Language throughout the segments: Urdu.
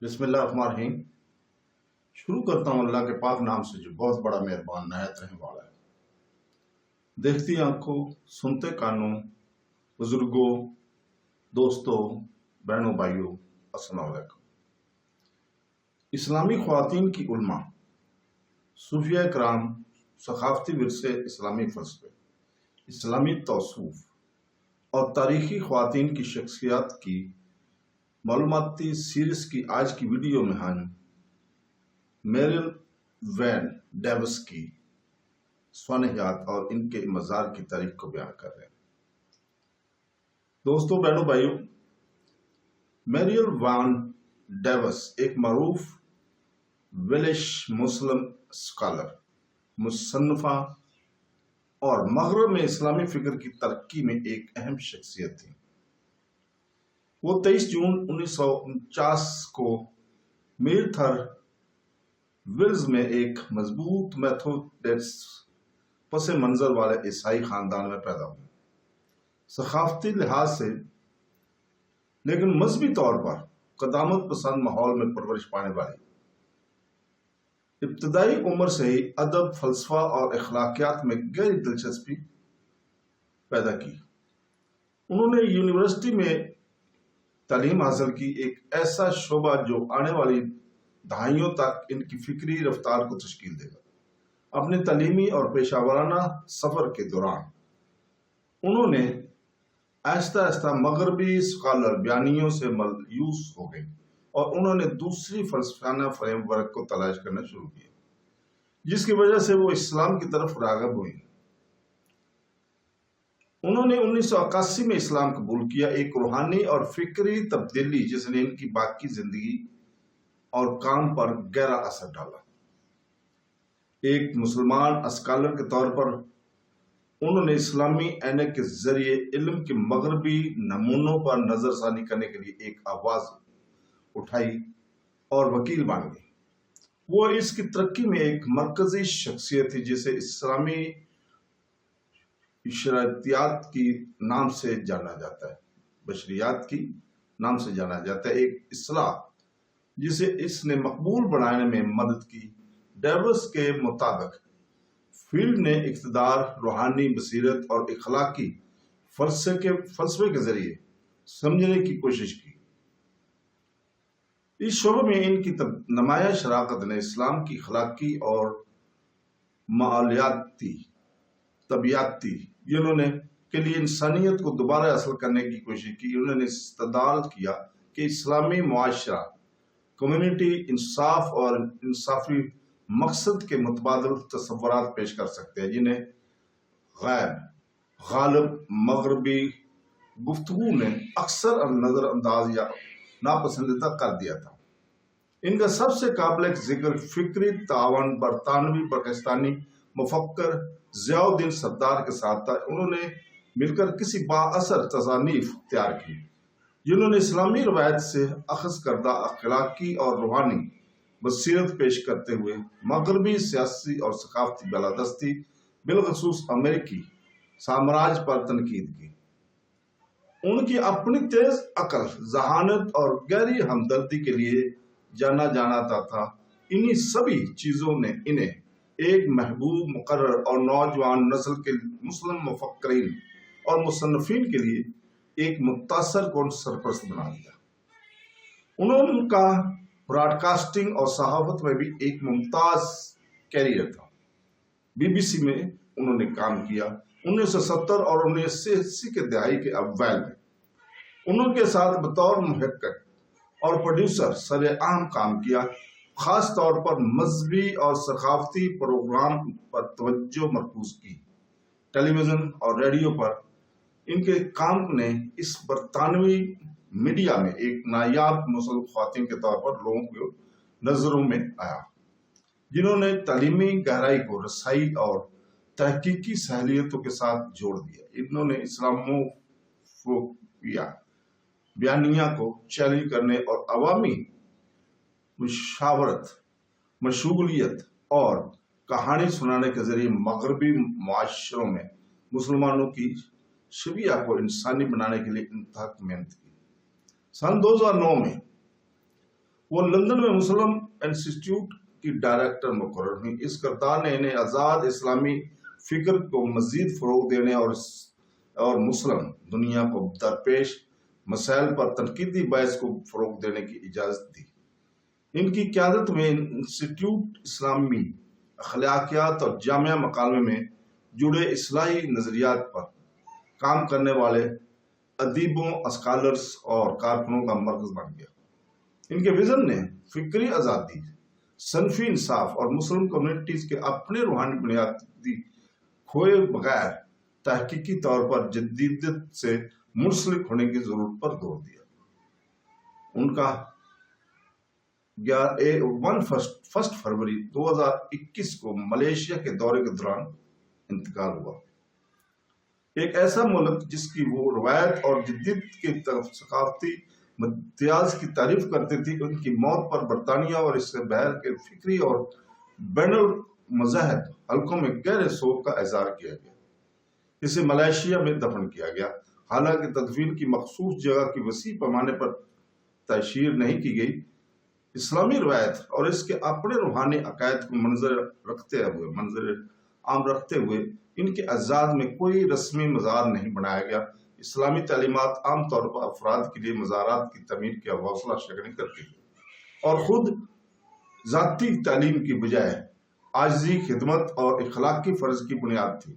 بسم اللہ الرحمن الرحیم۔ شروع کرتا ہوں اللہ کے پاک نام سے جو بہت بڑا مہربان نہایت رحم والا ہے۔ دیکھتی آنکھوں، سنتے کانوں، بزرگوں، دوستوں، بہنوں، بھائیوں، السلام علیکم۔ اسلامی خواتین کی علماء، صوفیہ کرام، ثقافتی ورثے، اسلامی فلسفے، اسلامی توصیف اور تاریخی خواتین کی شخصیات کی معلوماتی سیریز کی آج کی ویڈیو میں ہم میریل وین ڈیوس کی سوانحیات اور ان کے مزار کی تاریخ کو بیان کر رہے ہیں۔ دوستوں، بہنوں، بھائیوں، میریل وین ڈیوس ایک معروف ویلش مسلم اسکالر، مصنفہ اور مغرب میں اسلامی فکر کی ترقی میں ایک اہم شخصیت تھی۔ وہ 23 جون 1949 کو میرتھر ویلز میں ایک مضبوط میتھوڈسٹ پس منظر والے عیسائی خاندان میں پیدا ہوئی۔ ثقافتی لحاظ سے لیکن مذہبی طور پر قدامت پسند ماحول میں پرورش پانے والی، ابتدائی عمر سے ہی ادب، فلسفہ اور اخلاقیات میں گہری دلچسپی پیدا کی۔ انہوں نے یونیورسٹی میں تعلیم حاصل کی، ایک ایسا شعبہ جو آنے والی دہائیوں تک ان کی فکری رفتار کو تشکیل دے گا۔ اپنے تعلیمی اور پیشہ ورانہ سفر کے دوران انہوں نے آہستہ آہستہ مغربی اسکالر بیانیوں سے مایوس ہو گئیں اور انہوں نے دوسری فلسفیانہ فریم ورک کو تلاش کرنا شروع کیا، جس کی وجہ سے وہ اسلام کی طرف راغب ہوئیں۔ انہوں نے 1981 میں اسلام قبول کیا، ایک روحانی اور فکری تبدیلی جس نے ان کی باقی زندگی اور کام پر گہرا اثر ڈالا۔ ایک مسلمان اسکالر کے طور پر انہوں نے اسلامی عینک کے ذریعے علم کے مغربی نمونوں پر نظر ثانی کرنے کے لیے ایک آواز اٹھائی اور وکیل بن گئی۔ وہ اس کی ترقی میں ایک مرکزی شخصیت تھی جسے اسلامی بشریات کی نام سے جانا جاتا ہے، بشریات کی نام سے جانا جاتا ہے، ایک اصطلاح جسے اس نے مقبول بنانے میں مدد کی۔ ڈیوس کے مطابق فیلڈ نے اقتدار، روحانی بصیرت اور اخلاقی فلسفے کے ذریعے سمجھنے کی کوشش کی۔ اس شعبے میں ان کی نمایاں شراکت نے اسلام کی اخلاقی اور معلیاتی طبیعتی کے لیے انسانیت کو دوبارہ اصل کرنے کی کوشش کی۔ انہوں نے استدلال کیا کہ اسلامی معاشرہ کمیونٹی انصاف اور انصافی مقصد کے متبادل تصورات پیش کر سکتے ہیں، جنہیں غالب مغربی گفتگو نے اکثر نظر انداز یا ناپسندیدہ کر دیا تھا۔ ان کا سب سے قابل ذکر فکری تعاون برطانوی پاکستانی مفکر ضیاء الدین سردار کے ساتھ تھا۔ انہوں نے مل کر کسی بااثر تصانیف تیار کی جنہوں نے اسلامی روایت سے اخذ کردہ اخلاقی اور روحانی بصیرت پیش کرتے ہوئے مغربی سیاسی اور ثقافتی بالادستی، بالخصوص امریکی سامراج پر تنقید کی۔ ان کی اپنی تیز عقل، ذہانت اور گہری ہمدردی کے لیے جانا جاتا تھا۔ انہی سبھی چیزوں نے انہیں ایک محبوب مقرر اور نوجوان نسل کے مسلم مفکرین اور مصنفین کے لیے ایک متاثر کن سرپرست بنا دیا۔ ان کا براڈ کاسٹنگ اور صحافت میں بھی ایک ممتاز کیریئر تھا۔ بی بی سی میں انہوں نے کام کیا۔ 1970 اور 1980 کے دہائی کے اوائل میں انہوں کے ساتھ بطور محقق اور پروڈیوسر سرعام کام کیا، خاص طور پر مذہبی اور ثقافتی پروگرام پر توجہ مرکوز کی۔ ٹیلی ویژن اور ریڈیو پر ان کے کام نے اس برطانوی میڈیا میں ایک نایاب مسلم خواتین کے طور پر لوگوں کی نظروں میں آیا، جنہوں نے تعلیمی گہرائی کو رسائی اور تحقیقی صلاحیتوں کے ساتھ جوڑ دیا۔ انہوں نے اسلاموفوبیا بیانیہ کو چیلنج کرنے اور عوامی مشاورت، مشغولیت اور کہانی سنانے کے ذریعے مغربی معاشروں میں مسلمانوں کی شبیہ کو انسانی بنانے کے لیے انتہائی محنت کی۔ سن 2009 میں وہ لندن میں مسلم انسٹیٹیوٹ کی ڈائریکٹر مقرر ہوئی۔ اس کردار نے انہیں آزاد اسلامی فکر کو مزید فروغ دینے اور مسلم دنیا کو درپیش مسائل پر تنقیدی بحث کو فروغ دینے کی اجازت دی۔ ان کی قیادت میں انسٹیٹیوٹ اسلامی اخلاقیات اور جامعہ مکالمے میں جڑے اصلاحی نظریات پر کام کرنے والے ادیبوں، اسکالرز اور کارکنوں کا مرکز بن گیا۔ ان کے وژن نے فکری آزادی، صنفی انصاف اور مسلم کمیونٹیز کے اپنے روحانی بنیادی کھوئے بغیر تحقیقی طور پر جدیدیت سے منسلک ہونے کی ضرورت پر زور دیا۔ ان کا 1 فروری 2021 کو ملیشیا کے دورے کے دوران انتقال ہوا۔ ایک ایسا ملک جس کی وہ روایت اور جدید کی طرف ثقافتی امتیاز کی تعریف کرتے تھی، ان کی موت پر برطانیہ اور اس سے باہر کے فکری اور بین المذاہب حلقوں میں گہرے سوگ کا اظہار کیا گیا۔ اسے ملائیشیا میں دفن کیا گیا، حالانکہ تدفین کی مخصوص جگہ کی وسیع پیمانے پر تشہیر نہیں کی گئی۔ اسلامی روایت اور اس کے اپنے روحانی عقائد کو منظر عام رکھتے ہوئے ان کے اعزاز میں کوئی رسمی مزار نہیں بنایا گیا۔ اسلامی تعلیمات عام طور پر افراد کے لیے مزارات کی تعمیر کی حوصلہ شکنی کرتی ہے اور خود ذاتی تعلیم کی بجائے عاجزی، خدمت اور اخلاقی فرض کی بنیاد تھی۔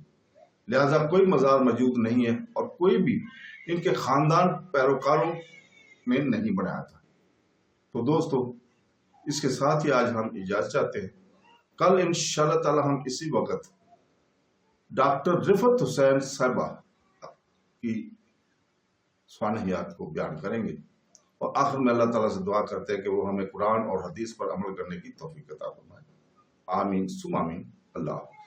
لہذا کوئی مزار موجود نہیں ہے اور کوئی بھی ان کے خاندان پیروکاروں میں نہیں بنایا تھا۔ تو دوستو، اس کے ساتھ ہی آج ہم اجازت چاہتے ہیں۔ کل انشاءاللہ تعالی ہم اسی وقت ڈاکٹر رفعت حسین صاحبہ کی سوانحیات کو بیان کریں گے، اور آخر میں اللہ تعالیٰ سے دعا کرتے ہیں کہ وہ ہمیں قرآن اور حدیث پر عمل کرنے کی توفیق عطا فرمائے۔ آمین ثم آمین۔ اللہ حافظ۔